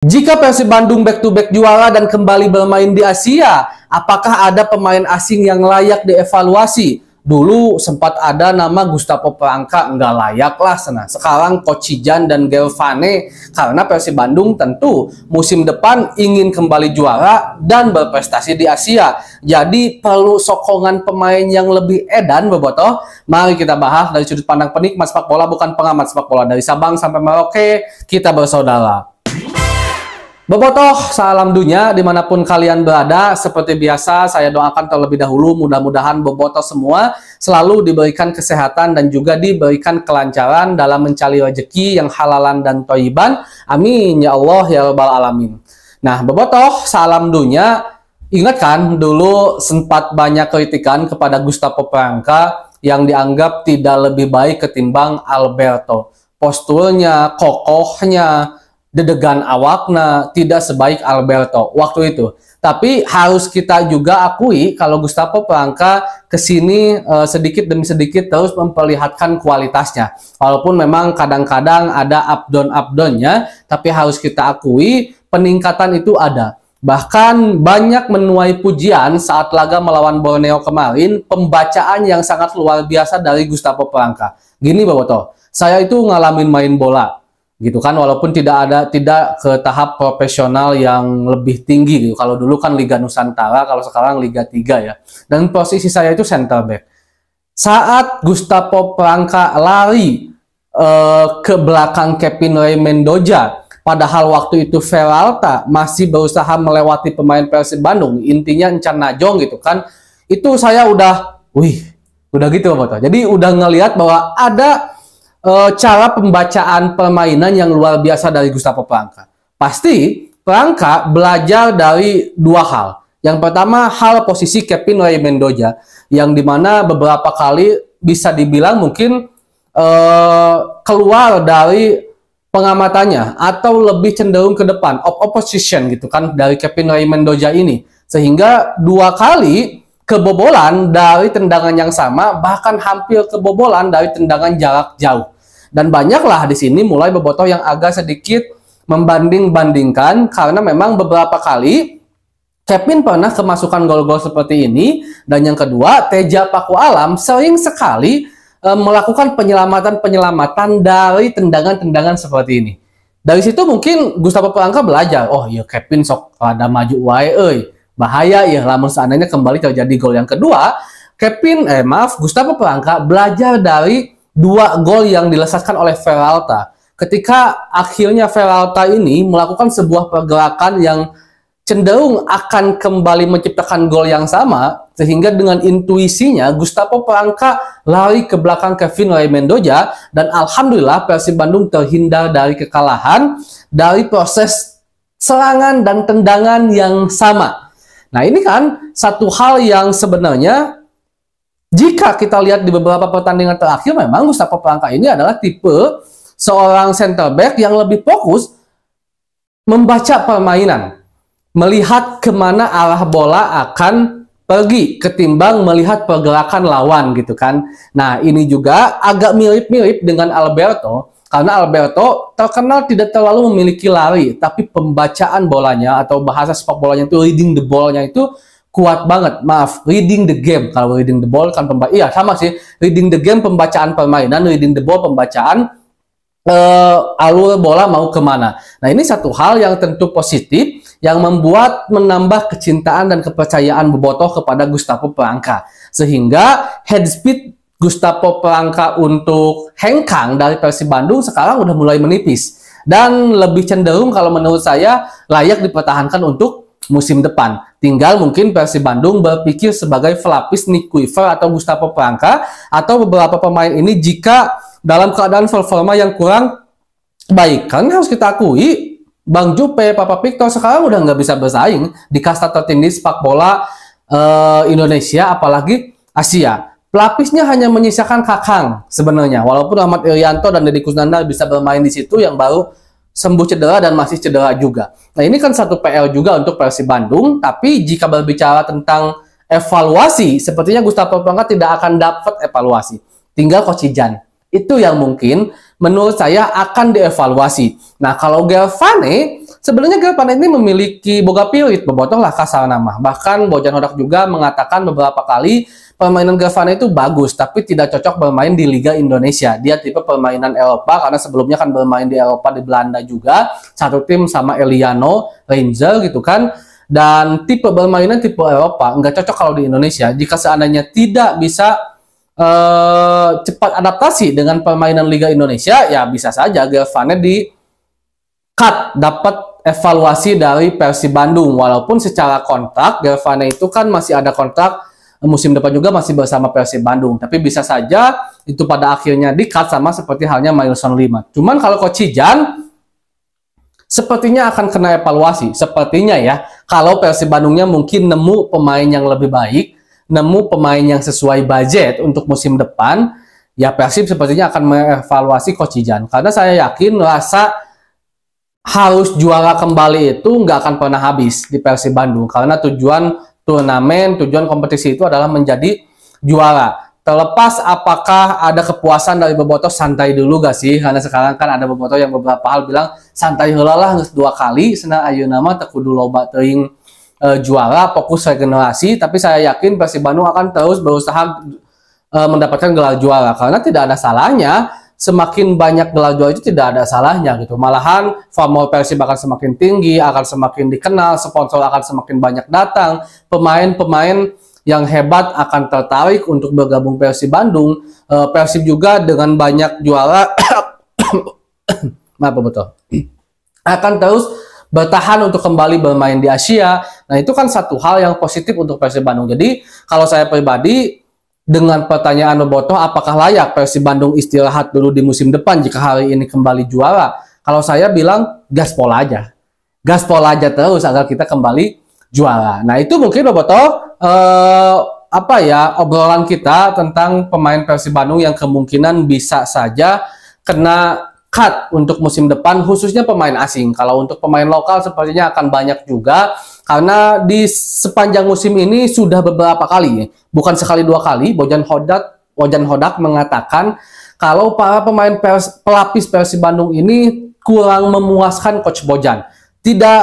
Jika Persib Bandung back to back juara dan kembali bermain di Asia, apakah ada pemain asing yang layak dievaluasi? Dulu sempat ada nama Gustavo Poranca, nggak layak lah sana. Sekarang Coach Jan dan Gelvane, karena Persib Bandung tentu musim depan ingin kembali juara dan berprestasi di Asia. Jadi perlu sokongan pemain yang lebih edan, bobotoh. Mari kita bahas dari sudut pandang penikmat sepak bola, bukan pengamat sepak bola. Dari Sabang sampai Merauke, kita bersaudara. Bobotoh, salam dunia dimanapun kalian berada. Seperti biasa, saya doakan terlebih dahulu mudah-mudahan bobotoh semua selalu diberikan kesehatan dan juga diberikan kelancaran dalam mencari rezeki yang halalan dan thayyiban. Amin ya Allah ya rabbal alamin. Nah, bobotoh, salam dunia. Ingat kan dulu sempat banyak kritikan kepada Gustavo Poranca yang dianggap tidak lebih baik ketimbang Alberto. Posturnya, kokohnya, dedegan awakna tidak sebaik Alberto waktu itu. Tapi harus kita juga akui kalau Gustavo Poranca kesini sedikit demi sedikit terus memperlihatkan kualitasnya. Walaupun memang kadang-kadang ada up-down-nya, tapi harus kita akui peningkatan itu ada. Bahkan banyak menuai pujian saat laga melawan Borneo kemarin, pembacaan yang sangat luar biasa dari Gustavo Poranca. Gini bobotoh, saya itu ngalamin main bola gitu kan, walaupun tidak ke tahap profesional yang lebih tinggi gitu. Kalau dulu kan Liga Nusantara, kalau sekarang Liga 3 ya. Dan posisi saya itu center back. Saat Gustavo Poranca lari ke belakang Kevin Ray Mendoza, padahal waktu itu Peralta masih berusaha melewati pemain Persib Bandung, intinya Encan Najong gitu kan. Itu saya udah gitu Bapak. Jadi udah ngelihat bahwa ada cara pembacaan permainan yang luar biasa dari Gustavo Poranca. Pasti Poranca belajar dari dua hal. Yang pertama, hal posisi Kevin Ray Mendoza, yang dimana beberapa kali bisa dibilang mungkin keluar dari pengamatannya atau lebih cenderung ke depan, opposition gitu kan dari Kevin Ray Mendoza ini. Sehingga dua kali kebobolan dari tendangan yang sama, bahkan hampir kebobolan dari tendangan jarak jauh. Dan banyaklah di sini mulai bobotoh yang agak sedikit membanding-bandingkan, karena memang beberapa kali Kevin pernah kemasukan gol-gol seperti ini. Dan yang kedua, Teja Paku Alam sering sekali melakukan penyelamatan-penyelamatan dari tendangan-tendangan seperti ini. Dari situ mungkin Gustavo Poranca belajar, oh iya Kevin sok ada maju wae euy. Bahaya ya, lamun seandainya kembali terjadi gol yang kedua. Gustavo Poranca belajar dari dua gol yang dilesatkan oleh Peralta. Ketika akhirnya Peralta ini melakukan sebuah pergerakan yang cenderung akan kembali menciptakan gol yang sama, sehingga dengan intuisinya Gustavo Poranca lari ke belakang Kevin Ray Mendoza, dan alhamdulillah Persib Bandung terhindar dari kekalahan dari proses serangan dan tendangan yang sama. Nah, ini kan satu hal yang sebenarnya jika kita lihat di beberapa pertandingan terakhir, memang Gustavo Poranca ini adalah tipe seorang center back yang lebih fokus membaca permainan, melihat kemana arah bola akan pergi ketimbang melihat pergerakan lawan gitu kan. Nah, ini juga agak mirip-mirip dengan Alberto, karena Alberto terkenal tidak terlalu memiliki lari, tapi pembacaan bolanya atau bahasa sepak bolanya itu reading the ball-nya itu kuat banget. Maaf, reading the game. Kalau reading the ball kan iya sama sih. Reading the game pembacaan permainan, reading the ball pembacaan alur bola mau kemana. Nah, ini satu hal yang tentu positif yang membuat menambah kecintaan dan kepercayaan bobotoh kepada Gustavo Poranca. Sehingga head speed Gustavo Poranca untuk hengkang dari Persib Bandung sekarang udah mulai menipis. Dan lebih cenderung kalau menurut saya layak dipertahankan untuk musim depan. Tinggal mungkin Persib Bandung berpikir sebagai pelapis Nick Kuiper atau Gustavo Poranca, atau beberapa pemain ini jika dalam keadaan performa yang kurang baik. Karena harus kita akui, Bang Jupe, Papa Victor sekarang udah nggak bisa bersaing di kasta tertinggi sepak bola Indonesia, apalagi Asia. Pelapisnya hanya menyisakan Kakang sebenarnya, walaupun Ahmad Irianto dan Deddy Kusnandar bisa bermain di situ yang baru sembuh cedera dan masih cedera juga. Nah, ini kan satu PR juga untuk Persib Bandung, tapi jika berbicara tentang evaluasi, sepertinya Gustavo Poranca tidak akan dapat evaluasi. Tinggal Coach Jan. Itu yang mungkin menurut saya akan dievaluasi. Nah, kalau Gelvane sebenarnya Gervane ini memiliki boga pirit, bobotoh lah kasar nama. Bahkan Bojan Hodak juga mengatakan beberapa kali permainan Gervane itu bagus, tapi tidak cocok bermain di Liga Indonesia. Dia tipe permainan Eropa, karena sebelumnya kan bermain di Eropa, di Belanda juga, satu tim sama Eliano Ranger gitu kan. Dan tipe bermainan tipe Eropa nggak cocok kalau di Indonesia. Jika seandainya tidak bisa cepat adaptasi dengan permainan Liga Indonesia, ya bisa saja Gervane di cut, dapat evaluasi dari Persib Bandung. Walaupun secara kontrak Gervane itu kan masih ada kontrak musim depan juga masih bersama Persib Bandung, tapi bisa saja itu pada akhirnya di cut, sama seperti halnya Mailson Lima. Cuman kalau Coach Jan sepertinya akan kena evaluasi, sepertinya ya, kalau Persib Bandungnya mungkin nemu pemain yang lebih baik, nemu pemain yang sesuai budget untuk musim depan, ya Persib sepertinya akan mengevaluasi Coach Jan. Karena saya yakin rasa harus juara kembali itu nggak akan pernah habis di Persib Bandung. Karena tujuan turnamen, tujuan kompetisi itu adalah menjadi juara. Terlepas apakah ada kepuasan dari bobotoh, santai dulu gak sih? Karena sekarang kan ada bobotoh yang beberapa hal bilang santai heula lah geus 2 kali, cenah ayeuna mah teu kudu loba teuing juara, fokus regenerasi. Tapi saya yakin Persib Bandung akan terus berusaha mendapatkan gelar juara, karena tidak ada salahnya. Semakin banyak gelar juara itu tidak ada salahnya gitu. Malahan famous Persib akan semakin tinggi, akan semakin dikenal, sponsor akan semakin banyak datang, pemain-pemain yang hebat akan tertarik untuk bergabung Persib Bandung. Persib juga dengan banyak juara maaf betul, akan terus bertahan untuk kembali bermain di Asia. Nah, itu kan satu hal yang positif untuk Persib Bandung. Jadi, kalau saya pribadi, dengan pertanyaan bobotoh, apakah layak Persib Bandung istirahat dulu di musim depan jika hari ini kembali juara? Kalau saya bilang, gaspol aja. Gaspol aja terus agar kita kembali juara. Nah, itu mungkin bobotoh, obrolan kita tentang pemain Persib Bandung yang kemungkinan bisa saja kena cut untuk musim depan, khususnya pemain asing. Kalau untuk pemain lokal sepertinya akan banyak juga, karena di sepanjang musim ini sudah beberapa kali, bukan sekali 2 kali, Bojan Hodak mengatakan kalau para pemain pelapis Persib Bandung ini kurang memuaskan Coach Bojan. Tidak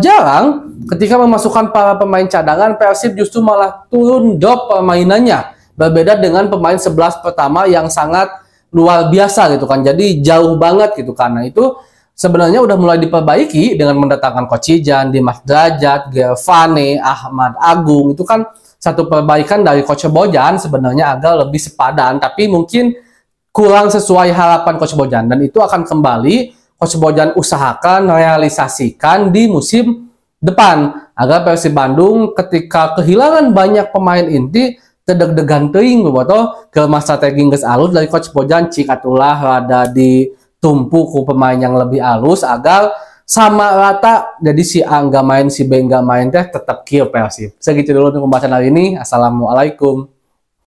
jarang ketika memasukkan para pemain cadangan, Persib justru malah turun drop permainannya. Berbeda dengan pemain 11 pertama yang sangat luar biasa gitu kan. Jadi jauh banget gitu, karena itu sebenarnya udah mulai diperbaiki dengan mendatangkan Coach Jan, Dimas Derajat, Gervane, Ahmad Agung. Itu kan satu perbaikan dari Coach Bojan sebenarnya agak lebih sepadan, tapi mungkin kurang sesuai harapan Coach Bojan, dan itu akan kembali Coach Bojan usahakan realisasikan di musim depan agar Persib Bandung ketika kehilangan banyak pemain inti tedeg-degan teuing bobotoh ke masa strategi geus alus dari Coach Bojan, cik atulah rada ditumpu ku pemain yang lebih alus agar sama rata, jadi si A nggak main, si B nggak main teh tetap kieu Persib. Segitu dulu untuk pembahasan hari ini. Assalamualaikum.